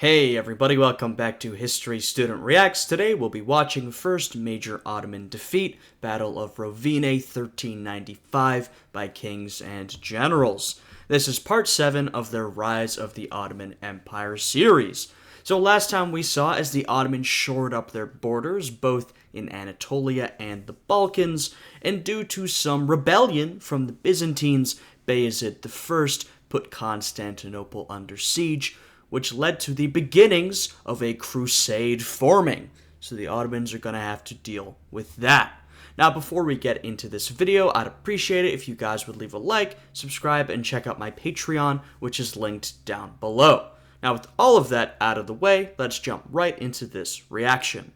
Hey everybody, welcome back to History Student Reacts. Today we'll be watching First Major Ottoman Defeat, Battle of Rovine 1395 by Kings and Generals. This is part 7 of their Rise of the Ottoman Empire series. So last time we saw as the Ottomans shored up their borders, both in Anatolia and the Balkans, and due to some rebellion from the Byzantines, Bayezid I put Constantinople under siege, which led to the beginnings of a crusade forming. So the Ottomans are going to have to deal with that. Now, before we get into this video, I'd appreciate it if you guys would leave a like, subscribe, and check out my Patreon, which is linked down below. Now, with all of that out of the way, let's jump right into this reaction.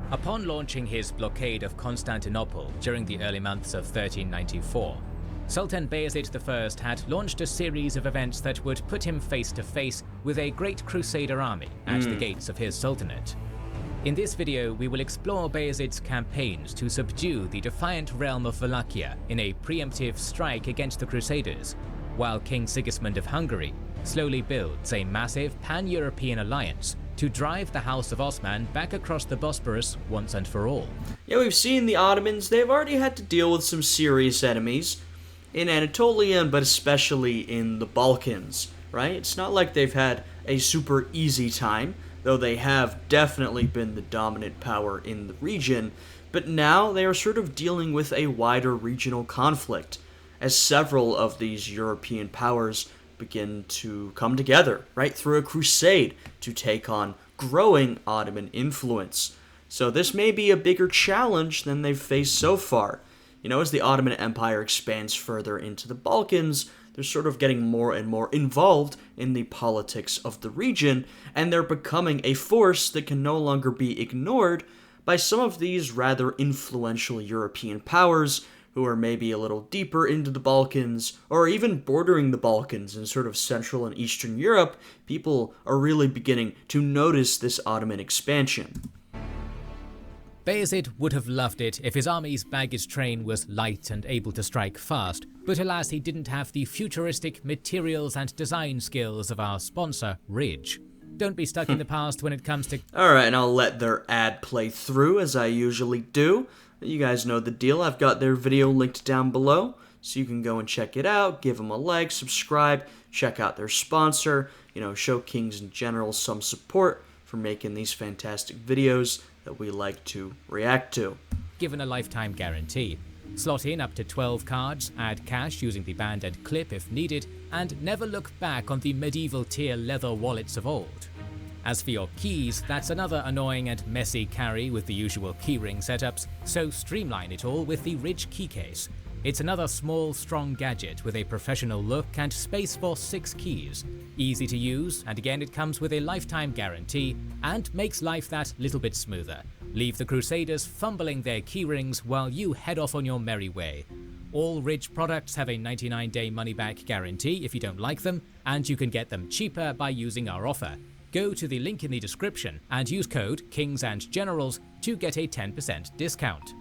Upon launching his blockade of Constantinople during the early months of 1394, Sultan Bayezid I had launched a series of events that would put him face to face with a great crusader army at the gates of his sultanate. In this video, we will explore Bayezid's campaigns to subdue the defiant realm of Wallachia in a preemptive strike against the Crusaders, while King Sigismund of Hungary slowly builds a massive pan-European alliance to drive the House of Ottoman back across the Bosporus once and for all. Yeah, we've seen the Ottomans, they've already had to deal with some serious enemies in Anatolia, but especially in the Balkans, right? It's not like they've had a super easy time, though they have definitely been the dominant power in the region, but now they are sort of dealing with a wider regional conflict, as several of these European powers begin to come together, right, through a crusade to take on growing Ottoman influence. So this may be a bigger challenge than they've faced so far. You know, as the Ottoman Empire expands further into the Balkans, they're sort of getting more and more involved in the politics of the region, and they're becoming a force that can no longer be ignored by some of these rather influential European powers who are maybe a little deeper into the Balkans, or even bordering the Balkans in sort of Central and Eastern Europe. People are really beginning to notice this Ottoman expansion. Bayezid would have loved it if his army's baggage train was light and able to strike fast, but alas he didn't have the futuristic materials and design skills of our sponsor, Ridge. Don't be stuck in the past when it comes to... Alright, and I'll let their ad play through as I usually do. You guys know the deal. I've got their video linked down below, so you can go and check it out, give them a like, subscribe, check out their sponsor, show Kings and Generals some support for making these fantastic videos that we like to react to. Given a lifetime guarantee. Slot in up to 12 cards, add cash using the band and clip if needed, and never look back on the medieval tier leather wallets of old. As for your keys, that's another annoying and messy carry with the usual keyring setups, so streamline it all with the Ridge key case. It's another small, strong gadget with a professional look and space for 6 keys. Easy to use, and again it comes with a lifetime guarantee and makes life that little bit smoother. Leave the Crusaders fumbling their keyrings while you head off on your merry way. All Ridge products have a 99-day money-back guarantee if you don't like them, and you can get them cheaper by using our offer. Go to the link in the description and use code Kings and Generals to get a 10% discount.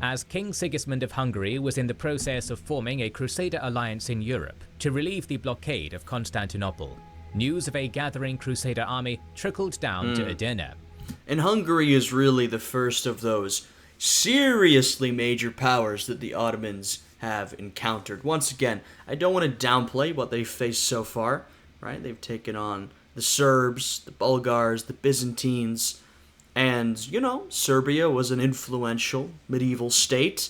As King Sigismund of Hungary was in the process of forming a crusader alliance in Europe to relieve the blockade of Constantinople, news of a gathering crusader army trickled down to Edirne. And Hungary is really the first of those seriously major powers that the Ottomans have encountered. Once again, I don't want to downplay what they've faced so far, right? They've taken on the Serbs, the Bulgars, the Byzantines, and, Serbia was an influential medieval state.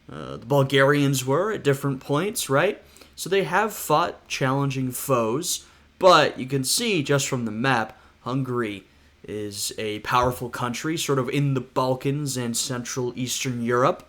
The Bulgarians were at different points, right? So they have fought challenging foes, but you can see just from the map, Hungary is a powerful country, sort of in the Balkans and Central Eastern Europe,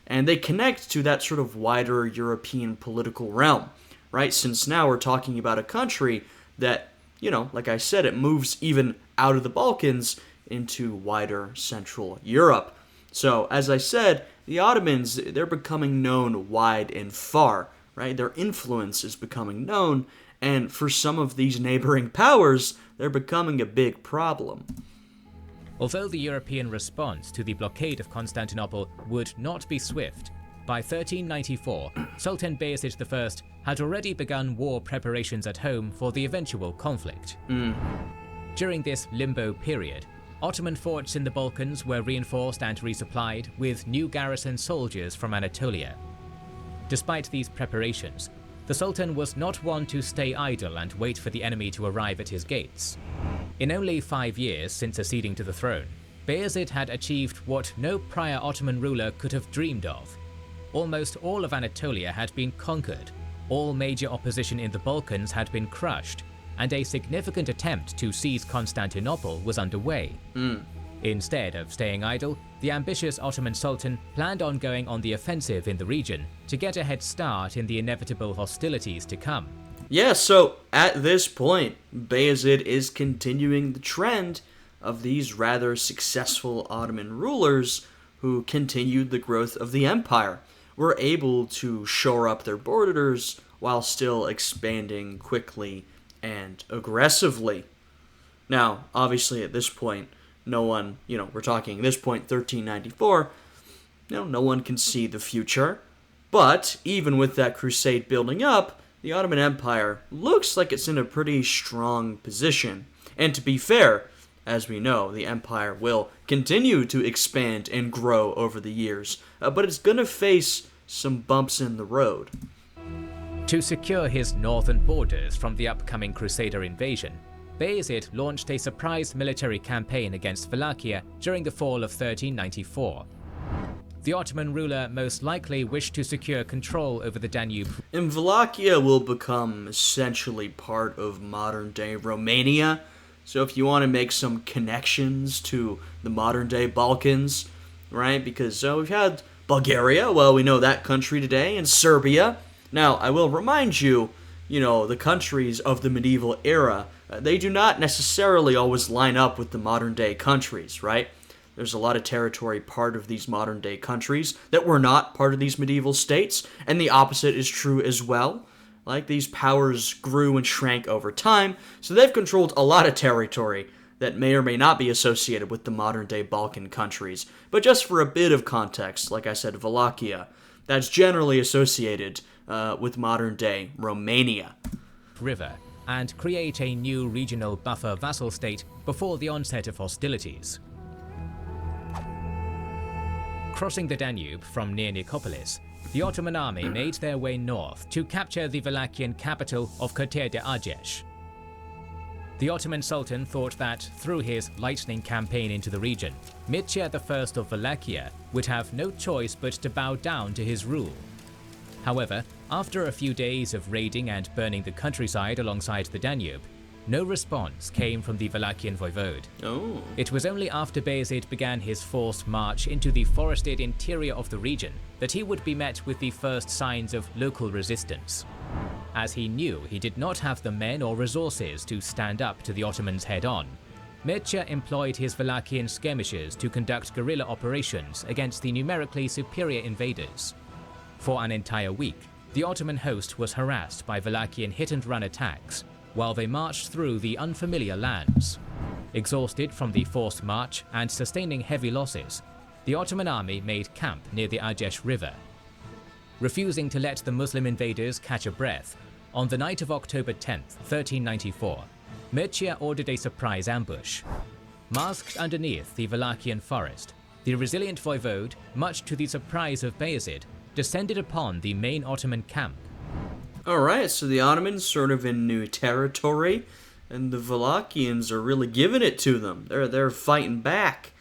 and they connect to that sort of wider European political realm, right? Since now we're talking about a country that, like I said, it moves even out of the Balkans into wider Central Europe. So, as I said, the Ottomans, they're becoming known wide and far, right? Their influence is becoming known, and for some of these neighboring powers, they're becoming a big problem. Although the European response to the blockade of Constantinople would not be swift, by 1394, Sultan Bayezid I had already begun war preparations at home for the eventual conflict. During this limbo period, Ottoman forts in the Balkans were reinforced and resupplied with new garrison soldiers from Anatolia. Despite these preparations, the Sultan was not one to stay idle and wait for the enemy to arrive at his gates. In only 5 years since acceding to the throne, Bayezid had achieved what no prior Ottoman ruler could have dreamed of. Almost all of Anatolia had been conquered, all major opposition in the Balkans had been crushed, and a significant attempt to seize Constantinople was underway. Instead of staying idle, the ambitious Ottoman Sultan planned on going on the offensive in the region to get a head start in the inevitable hostilities to come. Yeah, so at this point, Bayezid is continuing the trend of these rather successful Ottoman rulers who continued the growth of the empire, were able to shore up their borders while still expanding quickly and aggressively. Now, obviously at this point, no one, we're talking at this point, 1394, no one can see the future. But even with that crusade building up, the Ottoman Empire looks like it's in a pretty strong position. And to be fair, as we know, the empire will continue to expand and grow over the years, but it's going to face some bumps in the road. To secure his northern borders from the upcoming Crusader invasion, Bayezid launched a surprise military campaign against Wallachia during the fall of 1394. The Ottoman ruler most likely wished to secure control over the Danube. And Wallachia will become essentially part of modern-day Romania. So if you want to make some connections to the modern-day Balkans, right? Because we've had Bulgaria, well, we know that country today, and Serbia. Now, I will remind you, the countries of the medieval era, they do not necessarily always line up with the modern-day countries, right? There's a lot of territory part of these modern-day countries that were not part of these medieval states, and the opposite is true as well. Like, these powers grew and shrank over time, so they've controlled a lot of territory that may or may not be associated with the modern-day Balkan countries. But just for a bit of context, like I said, Wallachia, that's generally associated with modern-day Romania. River, and create a new regional buffer vassal state before the onset of hostilities. Crossing the Danube from near Nicopolis, the Ottoman army made their way north to capture the Wallachian capital of Kotir de Argeș. The Ottoman Sultan thought that, through his lightning campaign into the region, Mircea I of Wallachia would have no choice but to bow down to his rule. However, after a few days of raiding and burning the countryside alongside the Danube, no response came from the Wallachian voivode. It was only after Bayezid began his forced march into the forested interior of the region that he would be met with the first signs of local resistance. As he knew he did not have the men or resources to stand up to the Ottomans head-on, Mircea employed his Wallachian skirmishers to conduct guerrilla operations against the numerically superior invaders. For an entire week, the Ottoman host was harassed by Wallachian hit-and-run attacks, while they marched through the unfamiliar lands. Exhausted from the forced march and sustaining heavy losses, the Ottoman army made camp near the Argeș River. Refusing to let the Muslim invaders catch a breath, on the night of October 10, 1394, Mircea ordered a surprise ambush. Masked underneath the Wallachian forest, the resilient voivode, much to the surprise of Bayezid, descended upon the main Ottoman camp. Alright, so the Ottomans sort of in new territory, and the Wallachians are really giving it to them. They're fighting back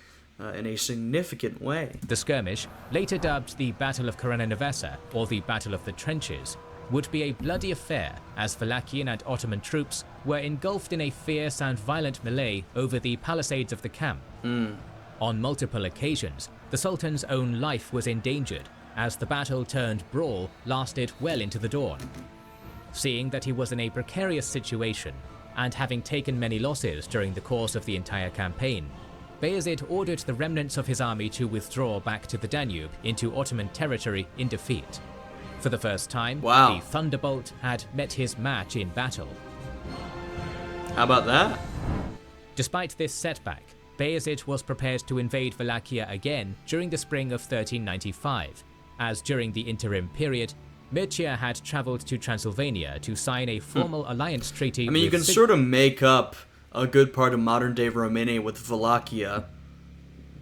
in a significant way. The skirmish, later dubbed the Battle of Karansebes, or the Battle of the Trenches, would be a bloody affair as Wallachian and Ottoman troops were engulfed in a fierce and violent melee over the palisades of the camp. On multiple occasions, the Sultan's own life was endangered, as the battle-turned-brawl lasted well into the dawn. Seeing that he was in a precarious situation, and having taken many losses during the course of the entire campaign, Bayezid ordered the remnants of his army to withdraw back to the Danube into Ottoman territory in defeat. For the first time, the Thunderbolt had met his match in battle. How about that? Despite this setback, Bayezid was prepared to invade Wallachia again during the spring of 1395, as during the interim period, Mircea had travelled to Transylvania to sign a formal alliance treaty with you can sort of make up a good part of modern-day Romania with Wallachia,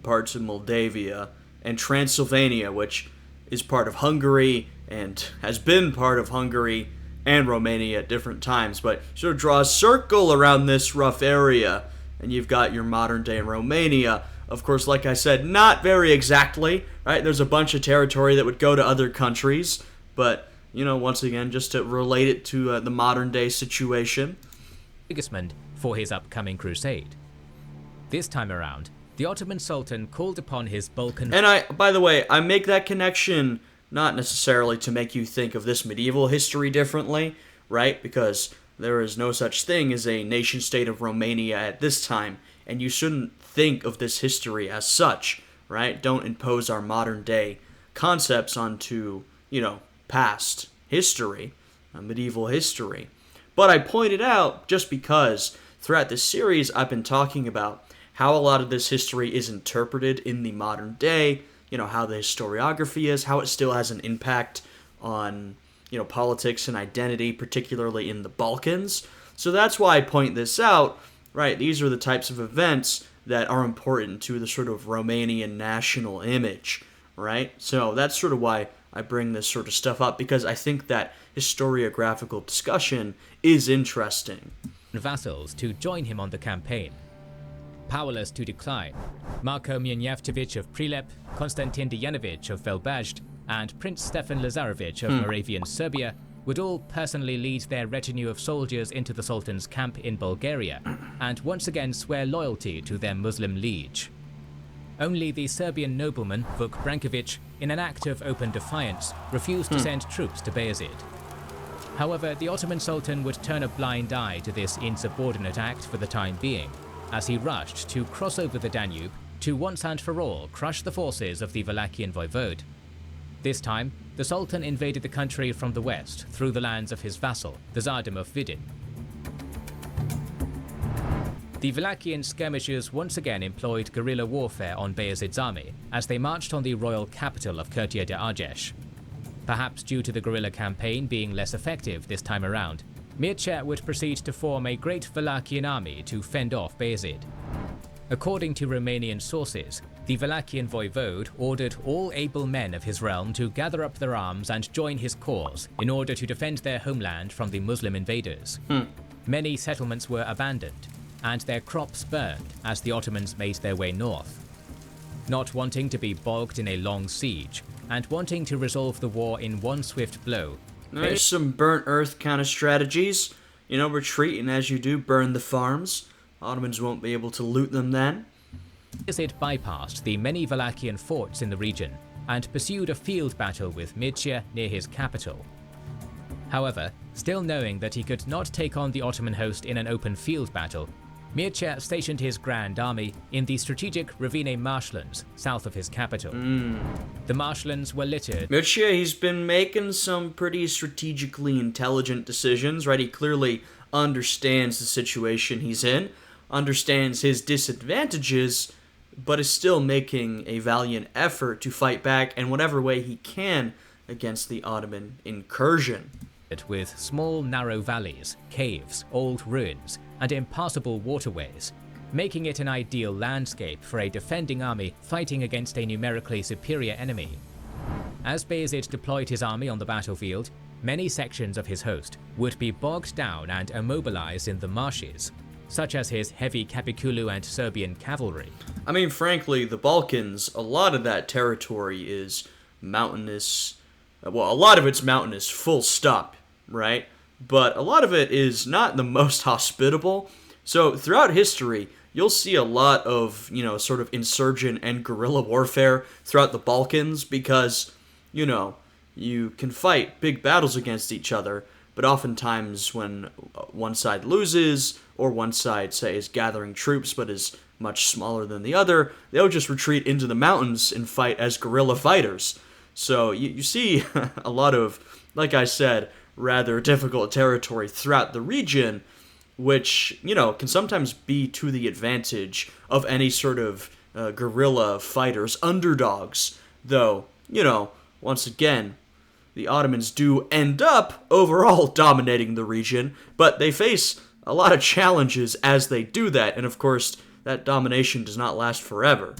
parts of Moldavia, and Transylvania, which is part of Hungary and has been part of Hungary and Romania at different times, but sort of draw a circle around this rough area, and you've got your modern-day Romania. Of course, like I said, not very exactly, right? There's a bunch of territory that would go to other countries, but, once again, just to relate it to the modern-day situation. Sigismund for his upcoming crusade. This time around, the Ottoman Sultan called upon his Balkan... And by the way, I make that connection not necessarily to make you think of this medieval history differently, right? Because there is no such thing as a nation-state of Romania at this time, and you shouldn't think of this history as such, right? Don't impose our modern-day concepts onto, past history, medieval history. But I pointed out just because throughout this series I've been talking about how a lot of this history is interpreted in the modern day, how the historiography is, how it still has an impact on, politics and identity, particularly in the Balkans. So that's why I point this out, right? These are the types of events that are important to the sort of Romanian national image, right? So that's sort of why I bring this sort of stuff up, because I think that historiographical discussion is interesting. Vassals to join him on the campaign. Powerless to decline, Marko Mieniavtovic of Prilep, Konstantin Dejanovic of Velbajd, and Prince Stefan Lazarevic of Moravian Serbia would all personally lead their retinue of soldiers into the Sultan's camp in Bulgaria, and once again swear loyalty to their Muslim liege. Only the Serbian nobleman Vuk Brankovic, in an act of open defiance, refused to send troops to Bayezid. However, the Ottoman Sultan would turn a blind eye to this insubordinate act for the time being, as he rushed to cross over the Danube to once and for all crush the forces of the Wallachian voivode. This time, the Sultan invaded the country from the west through the lands of his vassal, the Tsardom of Vidin. The Wallachian skirmishers once again employed guerrilla warfare on Bayezid's army as they marched on the royal capital of Curtea de Argeș. Perhaps due to the guerrilla campaign being less effective this time around, Mircea would proceed to form a great Wallachian army to fend off Bayezid. According to Romanian sources, the Wallachian voivode ordered all able men of his realm to gather up their arms and join his cause in order to defend their homeland from the Muslim invaders. Many settlements were abandoned, and their crops burned as the Ottomans made their way north. Not wanting to be bogged in a long siege, and wanting to resolve the war in one swift blow, There's some burnt earth kind of strategies. Retreat, and as you do, burn the farms. Ottomans won't be able to loot them then. Bayezid bypassed the many Wallachian forts in the region and pursued a field battle with Mircea near his capital. However, still knowing that he could not take on the Ottoman host in an open field battle, Mircea stationed his grand army in the strategic Rovine marshlands south of his capital. The marshlands were littered. Mircea, he's been making some pretty strategically intelligent decisions, right? He clearly understands the situation he's in, understands his disadvantages, but is still making a valiant effort to fight back in whatever way he can against the Ottoman incursion. With small narrow valleys, caves, old ruins, and impassable waterways, making it an ideal landscape for a defending army fighting against a numerically superior enemy. As Bayezid deployed his army on the battlefield, many sections of his host would be bogged down and immobilized in the marshes, such as his heavy Capiculu and Serbian cavalry. Frankly, the Balkans, a lot of that territory is mountainous. Well, a lot of it's mountainous, full stop, right? But a lot of it is not the most hospitable. So throughout history, you'll see a lot of, sort of insurgent and guerrilla warfare throughout the Balkans because, you can fight big battles against each other, but oftentimes when one side loses, or one side, say, is gathering troops but is much smaller than the other, they'll just retreat into the mountains and fight as guerrilla fighters. So you see a lot of, like I said, rather difficult territory throughout the region, which, can sometimes be to the advantage of any sort of guerrilla fighters, underdogs. Though, once again, the Ottomans do end up overall dominating the region, but they face a lot of challenges as they do that, and of course, that domination does not last forever.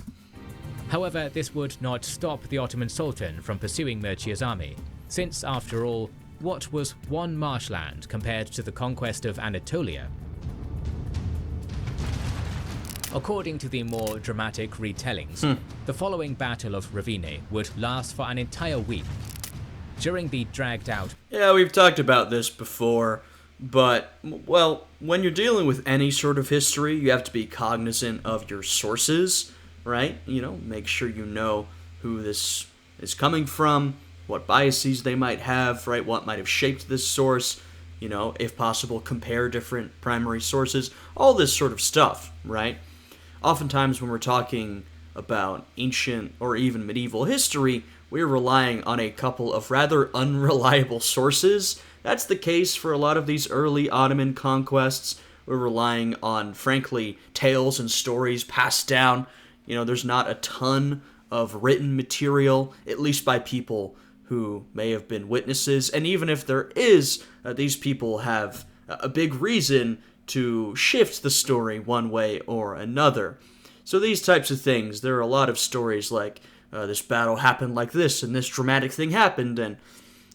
However, this would not stop the Ottoman Sultan from pursuing Mircia's army, since, after all, what was one marshland compared to the conquest of Anatolia? According to the more dramatic retellings, the following Battle of Rovine would last for an entire week. During the dragged-out... Yeah, we've talked about this before, but, well, when you're dealing with any sort of history, you have to be cognizant of your sources, right? Make sure you know who this is coming from, what biases they might have, right? What might have shaped this source, if possible, compare different primary sources, all this sort of stuff, right? Oftentimes when we're talking about ancient or even medieval history, we're relying on a couple of rather unreliable sources. That's the case for a lot of these early Ottoman conquests. We're relying on, frankly, tales and stories passed down. There's not a ton of written material, at least by people who may have been witnesses. And even if there is, these people have a big reason to shift the story one way or another. So these types of things, there are a lot of stories like, this battle happened like this, and this dramatic thing happened, and,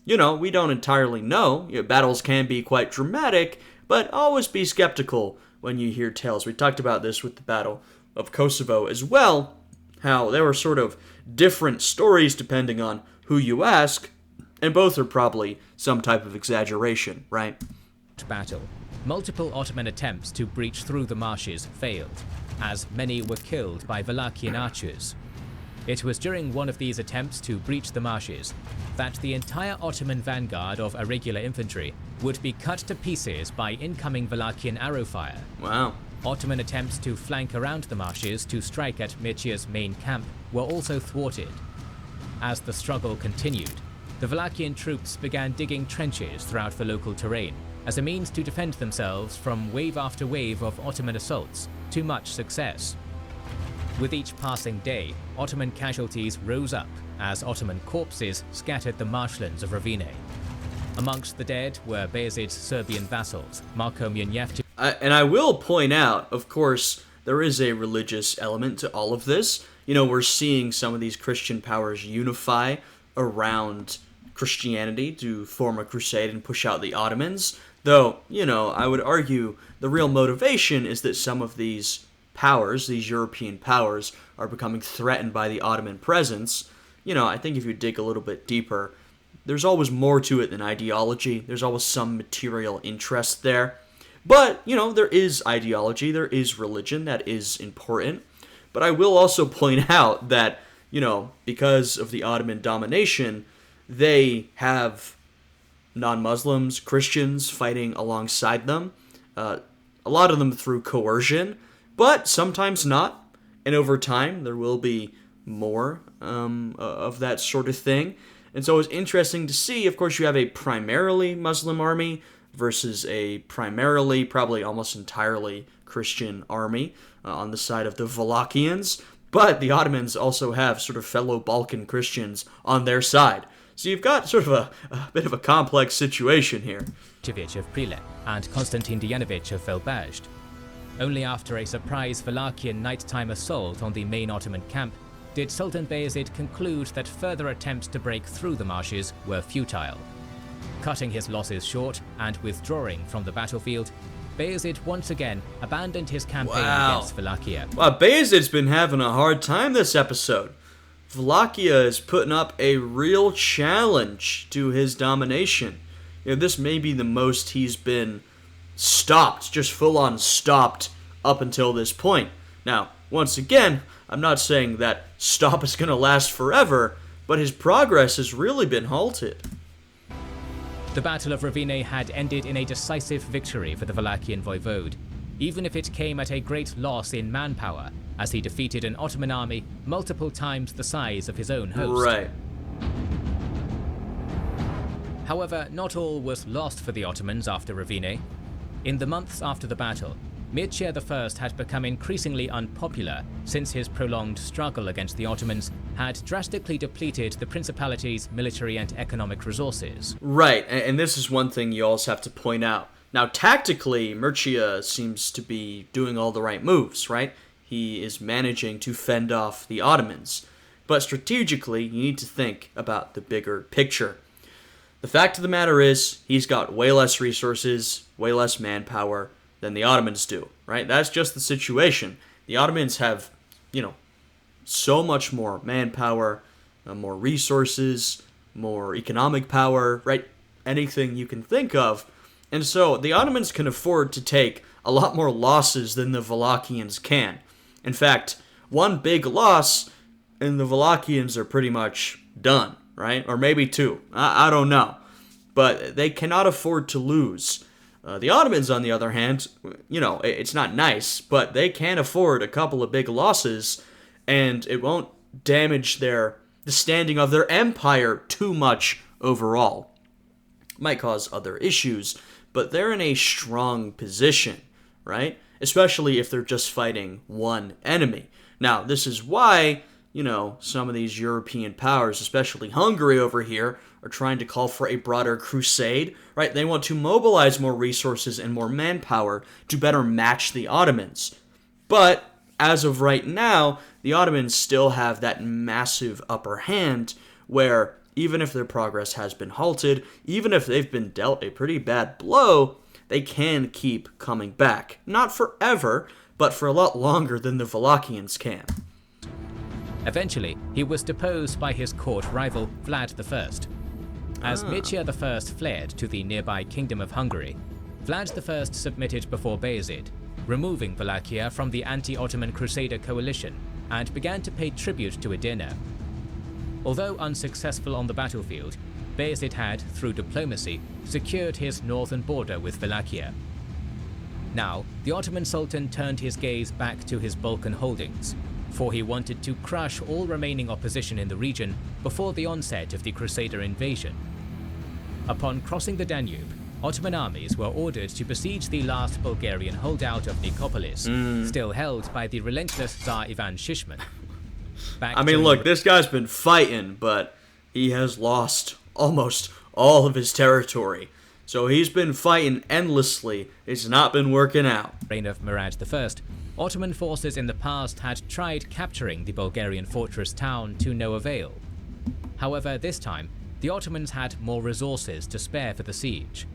we don't entirely know. Battles can be quite dramatic, but always be skeptical when you hear tales. We talked about this with the Battle of Kosovo as well, how there were sort of different stories depending on who you ask, and both are probably some type of exaggeration, right? Battle. Multiple Ottoman attempts to breach through the marshes failed, as many were killed by Wallachian archers. It was during one of these attempts to breach the marshes that the entire Ottoman vanguard of irregular infantry would be cut to pieces by incoming Wallachian arrow fire. Wow. Ottoman attempts to flank around the marshes to strike at Mircia's main camp were also thwarted. As the struggle continued, the Wallachian troops began digging trenches throughout the local terrain as a means to defend themselves from wave after wave of Ottoman assaults, to much success. With each passing day, Ottoman casualties rose up as Ottoman corpses scattered the marshlands of Rovine. Amongst the dead were Bayezid's Serbian vassals, Marko Munjevci. And I will point out, of course, there is a religious element to all of this. We're seeing some of these Christian powers unify around Christianity to form a crusade and push out the Ottomans. Though, I would argue the real motivation is that some of these powers, these European powers, are becoming threatened by the Ottoman presence. I think if you dig a little bit deeper, there's always more to it than ideology. There's always some material interest there. But, there is ideology, there is religion, that is important. But I will also point out that, because of the Ottoman domination, they have non-Muslims, Christians fighting alongside them. A lot of them through coercion, but sometimes not. And over time, there will be more of that sort of thing. And so it's interesting to see, of course, you have a primarily Muslim army versus a primarily, probably almost entirely Christian army on the side of the Wallachians. But the Ottomans also have sort of fellow Balkan Christians on their side. So you've got sort of a bit of a complex situation here. Of Prilep and Konstantin Dejanovic of Velbazhd. Only after a surprise Wallachian nighttime assault on the main Ottoman camp did Sultan Bayezid conclude that further attempts to break through the marshes were futile. Cutting his losses short and withdrawing from the battlefield, Bayezid once again abandoned his campaign against Wallachia. Wow, Bayezid's been having a hard time this episode. Wallachia is putting up a real challenge to his domination. This may be the most he's been stopped, just full-on stopped up until this point. Now, once again, I'm not saying that stop is going to last forever, but his progress has really been halted. The Battle of Rovine had ended in a decisive victory for the Wallachian voivode, even if it came at a great loss in manpower, as he defeated an Ottoman army multiple times the size of his own host. Right. However, not all was lost for the Ottomans after Rovine. In the months after the battle, Mircea I had become increasingly unpopular since his prolonged struggle against the Ottomans had drastically depleted the Principality's military and economic resources. Right, and this is one thing you also have to point out. Now, tactically, Mircea seems to be doing all the right moves, right? He is managing to fend off the Ottomans. But strategically, you need to think about the bigger picture. The fact of the matter is, he's got way less resources, way less manpower than the Ottomans do, right? That's just the situation. The Ottomans have, so much more manpower, more resources, more economic power, right? Anything you can think of. And so the Ottomans can afford to take a lot more losses than the Wallachians can. In fact, one big loss and the Wallachians are pretty much done, right? Or maybe two. I don't know. But they cannot afford to lose. The Ottomans, on the other hand, it's not nice, but they can afford a couple of big losses, and it won't damage the standing of their empire too much overall. It might cause other issues, but they're in a strong position, right? Especially if they're just fighting one enemy. Now, this is why, some of these European powers, especially Hungary over here, are trying to call for a broader crusade, right? They want to mobilize more resources and more manpower to better match the Ottomans. But as of right now, the Ottomans still have that massive upper hand where even if their progress has been halted, even if they've been dealt a pretty bad blow, they can keep coming back. Not forever, but for a lot longer than the Wallachians can. Eventually, he was deposed by his court rival, Vlad I. As Mircea I fled to the nearby Kingdom of Hungary, Vlad I submitted before Bayezid, removing Wallachia from the anti-Ottoman Crusader coalition, and began to pay tribute to Edirne. Although unsuccessful on the battlefield, Bayezid had, through diplomacy, secured his northern border with Wallachia. Now, the Ottoman Sultan turned his gaze back to his Balkan holdings, for he wanted to crush all remaining opposition in the region before the onset of the Crusader invasion. Upon crossing the Danube, Ottoman armies were ordered to besiege the last Bulgarian holdout of Nicopolis, still held by the relentless Tsar Ivan Shishman. Look, this guy's been fighting, but he has lost almost all of his territory. So he's been fighting endlessly. It's not been working out. Reign of Murad I, Ottoman forces in the past had tried capturing the Bulgarian fortress town to no avail. However, this time, the Ottomans had more resources to spare for the siege.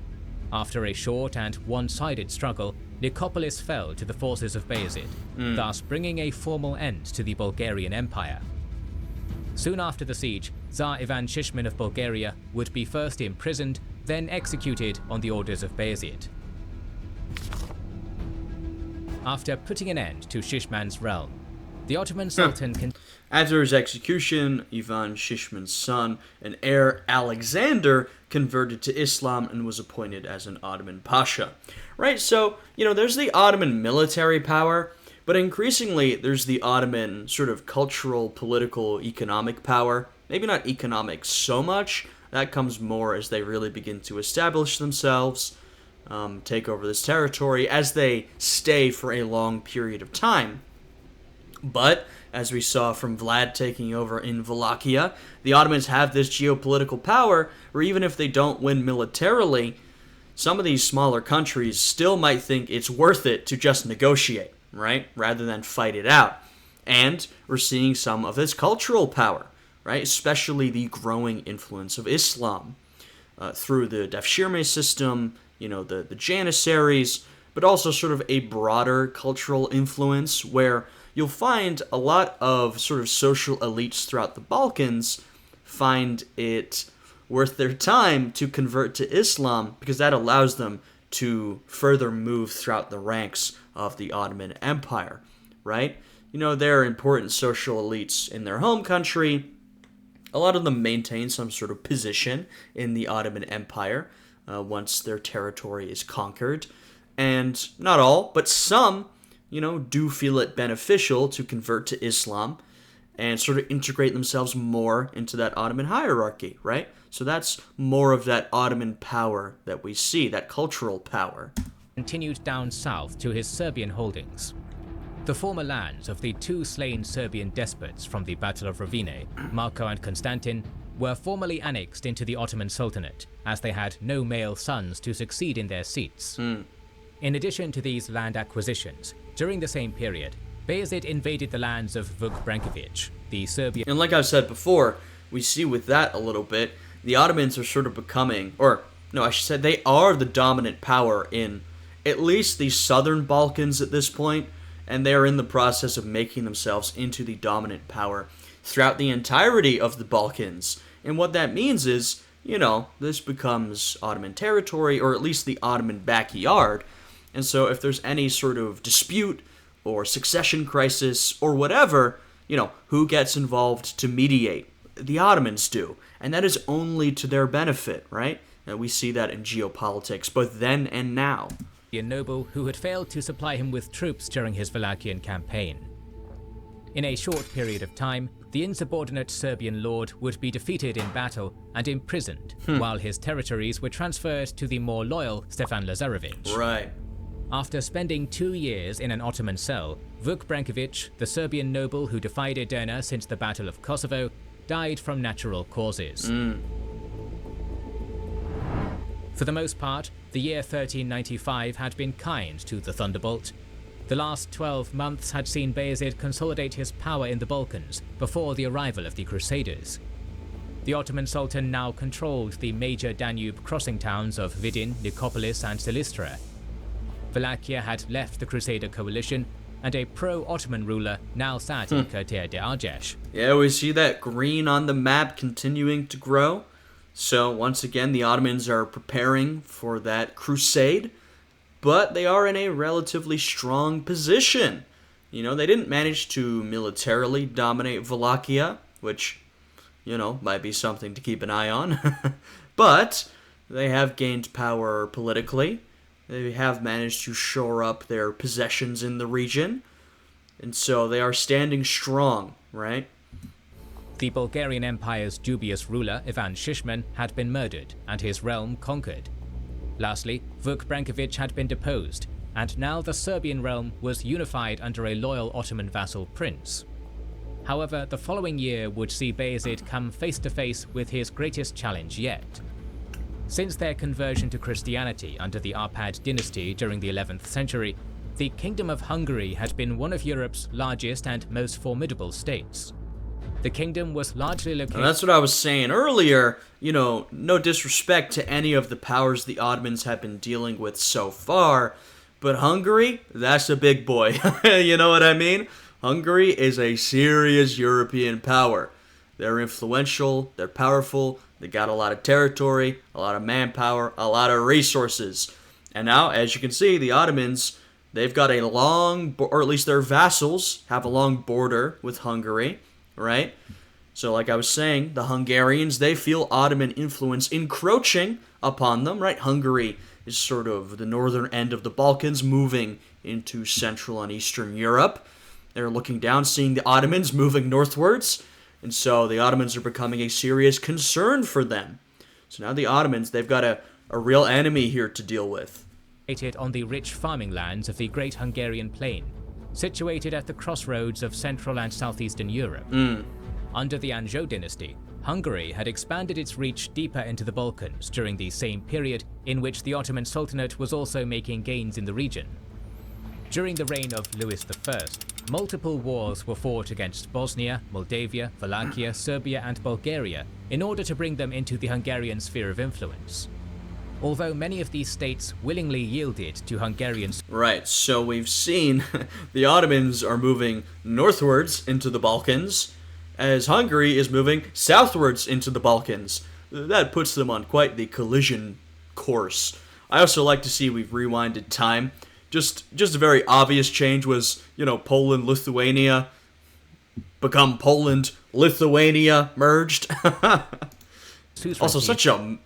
After a short and one-sided struggle, Nicopolis fell to the forces of Bayezid, thus bringing a formal end to the Bulgarian Empire. Soon after the siege, Tsar Ivan Shishman of Bulgaria would be first imprisoned, then executed on the orders of Bayezid. After putting an end to Shishman's realm, the Ottoman Sultan After his execution, Ivan Shishman's son and heir Alexander converted to Islam and was appointed as an Ottoman Pasha. Right, so, there's the Ottoman military power, but increasingly there's the Ottoman sort of cultural, political, economic power. Maybe not economic so much. That comes more as they really begin to establish themselves, take over this territory, as they stay for a long period of time. But, as we saw from Vlad taking over in Wallachia, the Ottomans have this geopolitical power where even if they don't win militarily, some of these smaller countries still might think it's worth it to just negotiate, right? Rather than fight it out. And we're seeing some of this cultural power, right? Especially the growing influence of Islam through the Devshirme system, the Janissaries, but also sort of a broader cultural influence where you'll find a lot of sort of social elites throughout the Balkans find it worth their time to convert to Islam because that allows them to further move throughout the ranks of the Ottoman Empire, right? They're important social elites in their home country. A lot of them maintain some sort of position in the Ottoman Empire once their territory is conquered. And not all, but some, do feel it beneficial to convert to Islam and sort of integrate themselves more into that Ottoman hierarchy, right? So that's more of that Ottoman power that we see, that cultural power. continued down south to his Serbian holdings. The former lands of the two slain Serbian despots from the Battle of Rovine, Marko and Konstantin, were formally annexed into the Ottoman Sultanate, as they had no male sons to succeed in their seats. In addition to these land acquisitions, during the same period, Bayezid invaded the lands of Vuk Brankovic, the Serbian... And like I've said before, we see with that a little bit, the Ottomans are sort of becoming, or no, I should say they are the dominant power in at least the southern Balkans at this point, and they're in the process of making themselves into the dominant power throughout the entirety of the Balkans. And what that means is, this becomes Ottoman territory, or at least the Ottoman backyard. And so if there's any sort of dispute or succession crisis or whatever, who gets involved to mediate? The Ottomans do. And that is only to their benefit, right? And we see that in geopolitics, both then and now. A noble who had failed to supply him with troops during his Wallachian campaign. In a short period of time, the insubordinate Serbian lord would be defeated in battle and imprisoned, while his territories were transferred to the more loyal Stefan Lazarevic. Right. After spending 2 years in an Ottoman cell, Vuk Brankovic, the Serbian noble who defied Edirne since the Battle of Kosovo, died from natural causes. For the most part, the year 1395 had been kind to the Thunderbolt. The last 12 months had seen Bayezid consolidate his power in the Balkans before the arrival of the Crusaders. The Ottoman Sultan now controlled the major Danube crossing towns of Vidin, Nicopolis and Silistra. Wallachia had left the Crusader coalition, and a pro-Ottoman ruler now sat in Kertea de Argeș. Yeah, we see that green on the map continuing to grow. So, once again, the Ottomans are preparing for that crusade, but they are in a relatively strong position. They didn't manage to militarily dominate Wallachia, which, might be something to keep an eye on. But they have gained power politically. They have managed to shore up their possessions in the region. And so they are standing strong, right? The Bulgarian Empire's dubious ruler, Ivan Shishman, had been murdered and his realm conquered. Lastly, Vuk Brankovic had been deposed, and now the Serbian realm was unified under a loyal Ottoman vassal prince. However, the following year would see Bayezid come face to face with his greatest challenge yet. Since their conversion to Christianity under the Arpad dynasty during the 11th century, the Kingdom of Hungary had been one of Europe's largest and most formidable states. The kingdom was largely located... And that's what I was saying earlier. No disrespect to any of the powers the Ottomans have been dealing with so far, but Hungary, that's a big boy. You know what I mean? Hungary is a serious European power. They're influential, they're powerful, they got a lot of territory, a lot of manpower, a lot of resources. And now, as you can see, the Ottomans, they've got a long, or at least their vassals, have a long border with Hungary. Right? So like I was saying, the Hungarians, they feel Ottoman influence encroaching upon them, right? Hungary is sort of the northern end of the Balkans, moving into Central and Eastern Europe. They're looking down, seeing the Ottomans moving northwards, and so the Ottomans are becoming a serious concern for them. So now the Ottomans, they've got a real enemy here to deal with. On the rich farming lands of the Great Hungarian Plain, situated at the crossroads of Central and Southeastern Europe. Under the Anjou dynasty, Hungary had expanded its reach deeper into the Balkans during the same period in which the Ottoman Sultanate was also making gains in the region. During the reign of Louis I, multiple wars were fought against Bosnia, Moldavia, Wallachia, Serbia and Bulgaria in order to bring them into the Hungarian sphere of influence. Although many of these states willingly yielded to Hungarians. Right, so we've seen the Ottomans are moving northwards into the Balkans, as Hungary is moving southwards into the Balkans. That puts them on quite the collision course. I also like to see we've rewinded time. Just a very obvious change was, Poland, Lithuania, become Poland, Lithuania, merged. Also such a,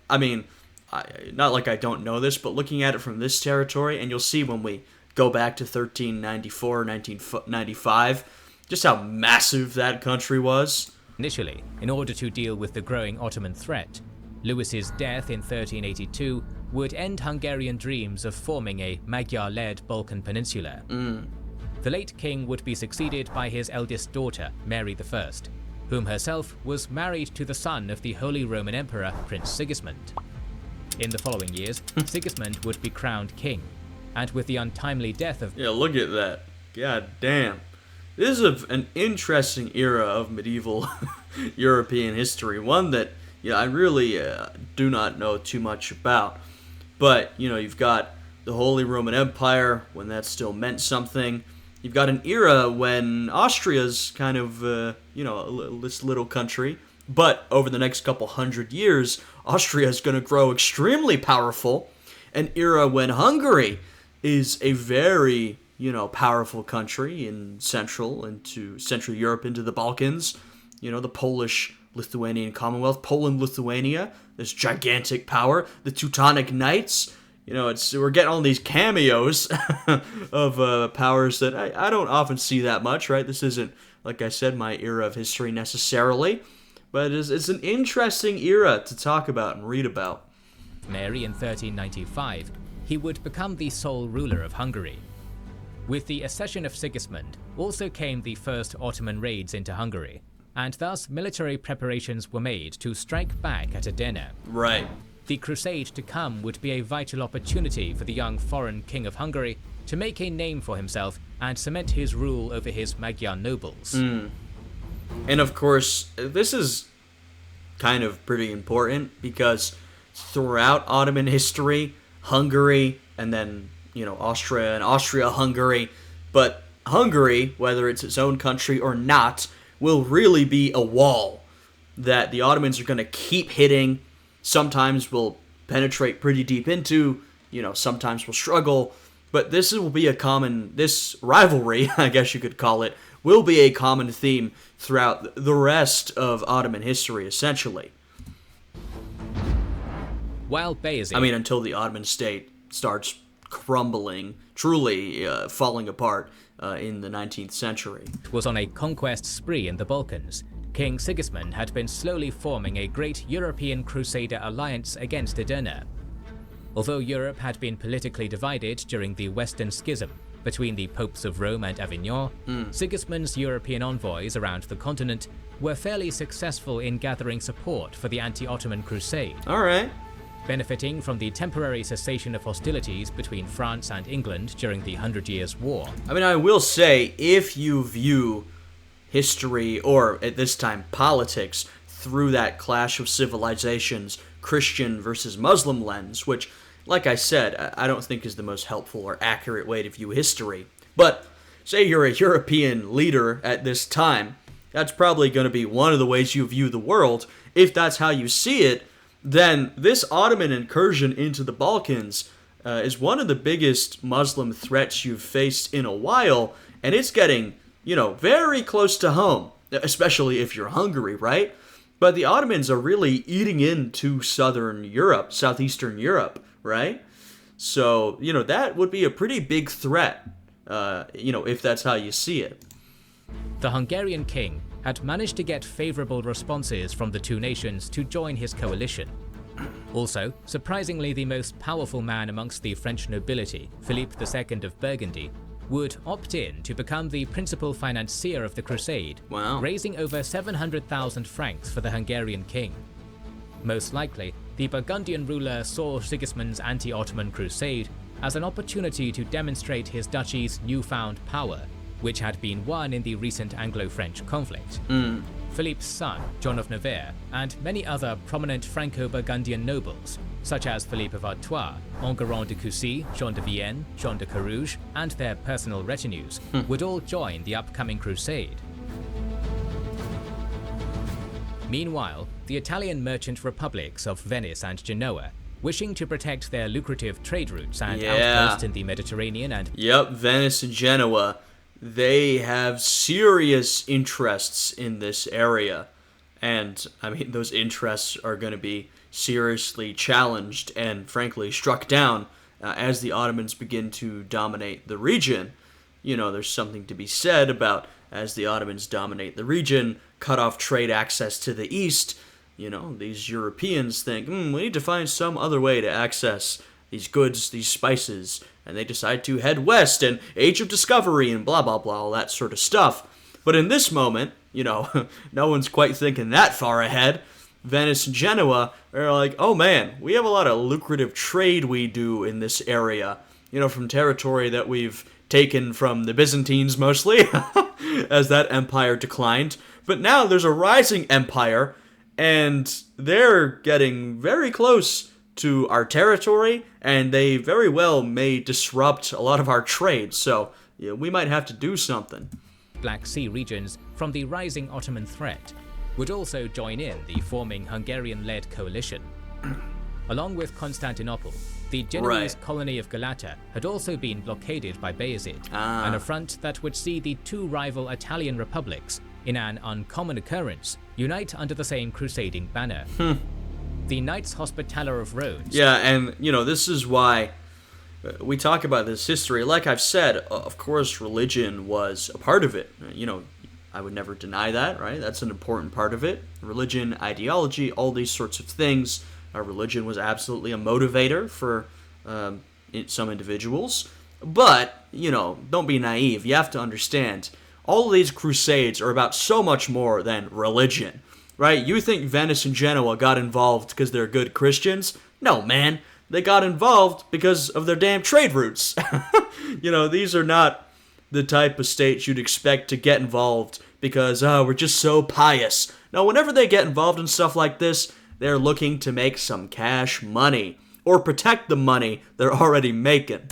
not like I don't know this, but looking at it from this territory, and you'll see when we go back to 1394, 1995, just how massive that country was. Initially, in order to deal with the growing Ottoman threat, Louis's death in 1382 would end Hungarian dreams of forming a Magyar-led Balkan peninsula. The late king would be succeeded by his eldest daughter, Mary I, whom herself was married to the son of the Holy Roman Emperor, Prince Sigismund. In the following years, Sigismund would be crowned king, and with the untimely death of... Yeah, look at that. God damn. This is an interesting era of medieval European history, one that I really do not know too much about. But, you've got the Holy Roman Empire, when that still meant something. You've got an era when Austria's kind of, this little country. But over the next couple hundred years, Austria is going to grow extremely powerful. An era when Hungary is a very, powerful country in Central Europe, into the Balkans. The Polish-Lithuanian Commonwealth, Poland, Lithuania, this gigantic power, the Teutonic Knights. We're getting all these cameos of powers that I don't often see that much, right? This isn't, like I said, my era of history necessarily, but it's an interesting era to talk about and read about. Mary in 1395, he would become the sole ruler of Hungary. With the accession of Sigismund also came the first Ottoman raids into Hungary, and thus military preparations were made to strike back at Adana. Right. The crusade to come would be a vital opportunity for the young foreign king of Hungary to make a name for himself and cement his rule over his Magyar nobles. And of course, this is kind of pretty important because throughout Ottoman history, Hungary, and then, Austria and Austria-Hungary, but Hungary, whether it's its own country or not, will really be a wall that the Ottomans are going to keep hitting. Sometimes will penetrate pretty deep into, sometimes will struggle, but this rivalry, I guess you could call it, will be a common theme throughout the rest of Ottoman history, essentially. While Bayezid... until the Ottoman state starts crumbling, truly falling apart in the 19th century. ...was on a conquest spree in the Balkans, King Sigismund had been slowly forming a great European crusader alliance against Adana. Although Europe had been politically divided during the Western Schism between the popes of Rome and Avignon, Sigismund's European envoys around the continent were fairly successful in gathering support for the anti-Ottoman crusade. All right. Benefiting from the temporary cessation of hostilities between France and England during the 100 Years' War. I will say, if you view history, or at this time politics, through that clash of civilizations, Christian versus Muslim lens, which, like I said, I don't think is the most helpful or accurate way to view history. But say you're a European leader at this time, that's probably going to be one of the ways you view the world. If that's how you see it, then this Ottoman incursion into the Balkans is one of the biggest Muslim threats you've faced in a while, and it's getting very close to home, especially if you're Hungary, right? But the Ottomans are really eating into southeastern Europe, right? So, that would be a pretty big threat, if that's how you see it. The Hungarian king had managed to get favorable responses from the two nations to join his coalition. Also, surprisingly, the most powerful man amongst the French nobility, Philippe II of Burgundy, would opt in to become the principal financier of the crusade, raising over 700,000 francs for the Hungarian king. Most likely, the Burgundian ruler saw Sigismund's anti-Ottoman crusade as an opportunity to demonstrate his duchy's newfound power, which had been won in the recent Anglo-French conflict. Philippe's son, John of Navarre, and many other prominent Franco-Burgundian nobles, such as Philippe of Artois, Enguerrand de Coucy, Jean de Vienne, Jean de Carouge, and their personal retinues, would all join the upcoming crusade. Meanwhile, the Italian merchant republics of Venice and Genoa, wishing to protect their lucrative trade routes and outposts in the Mediterranean and... Yep, Venice and Genoa. They have serious interests in this area. And, those interests are going to be seriously challenged and, frankly, struck down as the Ottomans begin to dominate the region. There's something to be said about, as the Ottomans dominate the region, cut off trade access to the east, these Europeans think, we need to find some other way to access these goods, these spices, and they decide to head west and Age of Discovery and blah, blah, blah, all that sort of stuff. But in this moment, no one's quite thinking that far ahead. Venice and Genoa are like, oh man, we have a lot of lucrative trade we do in this area, from territory that we've taken from the Byzantines mostly, as that empire declined. But now there's a rising empire, and they're getting very close to our territory, and they very well may disrupt a lot of our trade, so we might have to do something. Black Sea regions from the rising Ottoman threat would also join in the forming Hungarian-led coalition. Along with Constantinople, the Genoese colony of Galata had also been blockaded by Bayezid, an affront that would see the two rival Italian republics, in an uncommon occurrence, unite under the same crusading banner. The Knights Hospitaller of Rhodes. Yeah, and, this is why we talk about this history. Like I've said, of course, religion was a part of it. I would never deny that, right? That's an important part of it. Religion, ideology, all these sorts of things. Religion was absolutely a motivator for some individuals. But, don't be naive. You have to understand, all of these crusades are about so much more than religion, right? You think Venice and Genoa got involved because they're good Christians? No, man. They got involved because of their damn trade routes. These are not the type of states you'd expect to get involved because, we're just so pious. No, whenever they get involved in stuff like this, they're looking to make some cash money, or protect the money they're already making.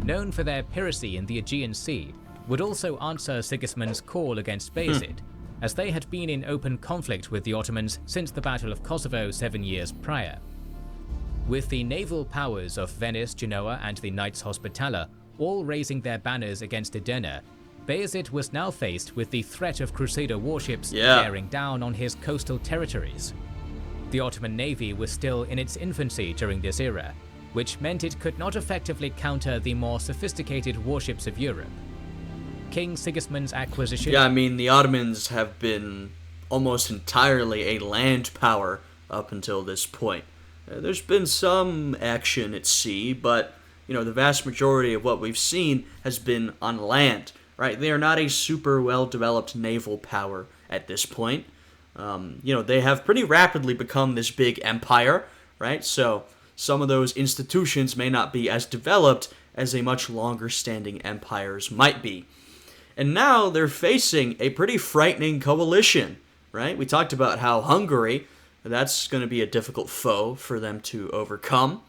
Known for their piracy in the Aegean Sea, would also answer Sigismund's call against Bayezid, as they had been in open conflict with the Ottomans since the Battle of Kosovo 7 years prior. With the naval powers of Venice, Genoa, and the Knights Hospitaller all raising their banners against Edena, Bayezid was now faced with the threat of Crusader warships bearing down on his coastal territories. The Ottoman navy was still in its infancy during this era, which meant it could not effectively counter the more sophisticated warships of Europe. King Sigismund's acquisition... Yeah, the Ottomans have been almost entirely a land power up until this point. There's been some action at sea, but, the vast majority of what we've seen has been on land, right? They are not a super well-developed naval power at this point. They have pretty rapidly become this big empire, right? So some of those institutions may not be as developed as a much longer-standing empires might be. And now they're facing a pretty frightening coalition, right? We talked about how Hungary, that's going to be a difficult foe for them to overcome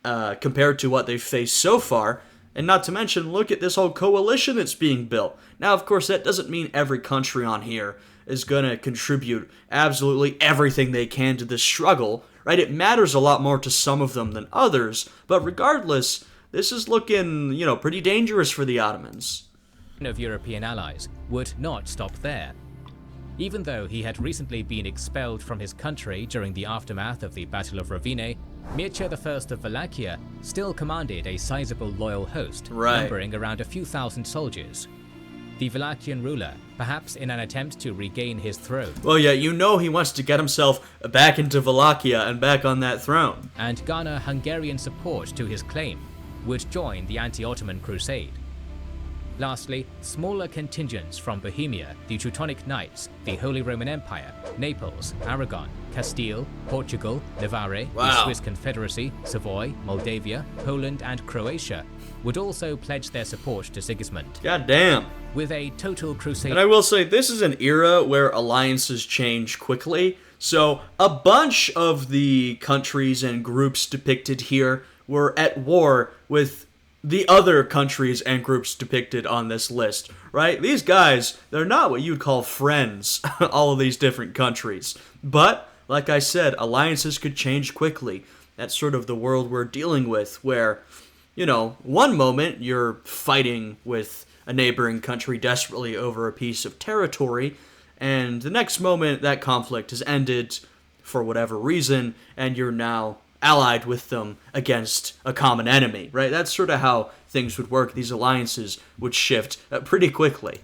compared to what they've faced so far. And not to mention, look at this whole coalition that's being built. Now, of course, that doesn't mean every country on here is going to contribute absolutely everything they can to this struggle, right? It matters a lot more to some of them than others, but regardless, this is looking, pretty dangerous for the Ottomans. Of European allies would not stop there. Even though he had recently been expelled from his country during the aftermath of the Battle of Rovine, Mircea I of Wallachia still commanded a sizable loyal host, numbering around a few thousand soldiers. The Wallachian ruler, perhaps in an attempt to regain his throne. Well, yeah, he wants to get himself back into Wallachia and back on that throne. And garner Hungarian support to his claim, would join the anti-Ottoman crusade. Lastly, smaller contingents from Bohemia, the Teutonic Knights, the Holy Roman Empire, Naples, Aragon, Castile, Portugal, Navarre, the Swiss Confederacy, Savoy, Moldavia, Poland, and Croatia would also pledge their support to Sigismund. God damn. With a total crusade. And I will say, this is an era where alliances change quickly, so a bunch of the countries and groups depicted here were at war with the other countries and groups depicted on this list, right? These guys, they're not what you'd call friends, all of these different countries. But, like I said, alliances could change quickly. That's sort of the world we're dealing with, where, one moment you're fighting with a neighboring country desperately over a piece of territory, and the next moment that conflict has ended for whatever reason, and you're now allied with them against a common enemy, right? That's sort of how things would work. These alliances would shift pretty quickly.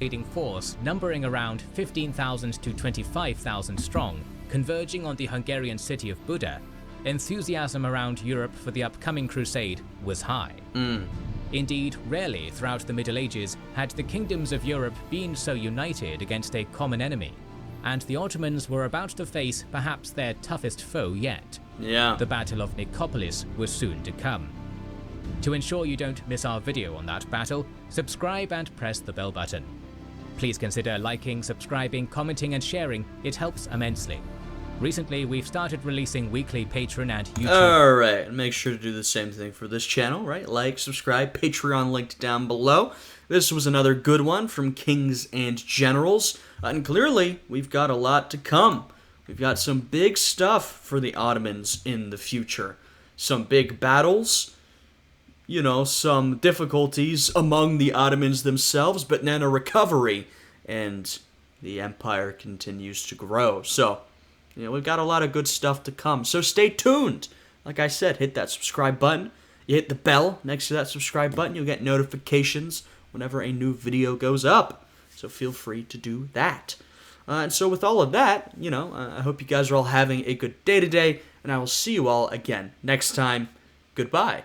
invading force numbering around 15,000 to 25,000 strong, converging on the Hungarian city of Buda, enthusiasm around Europe for the upcoming crusade was high. Indeed, rarely throughout the Middle Ages had the kingdoms of Europe been so united against a common enemy, and the Ottomans were about to face perhaps their toughest foe yet. Yeah. The Battle of Nicopolis was soon to come. To ensure you don't miss our video on that battle, subscribe and press the bell button. Please consider liking, subscribing, commenting and sharing, it helps immensely. Recently, we've started releasing weekly Patreon and YouTube. Alright, make sure to do the same thing for this channel, right? Like, subscribe, Patreon linked down below. This was another good one from Kings and Generals, and clearly, we've got a lot to come. We've got some big stuff for the Ottomans in the future. Some big battles, you know, some difficulties among the Ottomans themselves, but then a recovery, and the empire continues to grow. So, you know, we've got a lot of good stuff to come. So stay tuned. Like I said, hit that subscribe button. You hit the bell next to that subscribe button. You'll get notifications whenever a new video goes up. So feel free to do that. And so with all of that, you know, I hope you guys are all having a good day today. And I will see you all again next time. Goodbye.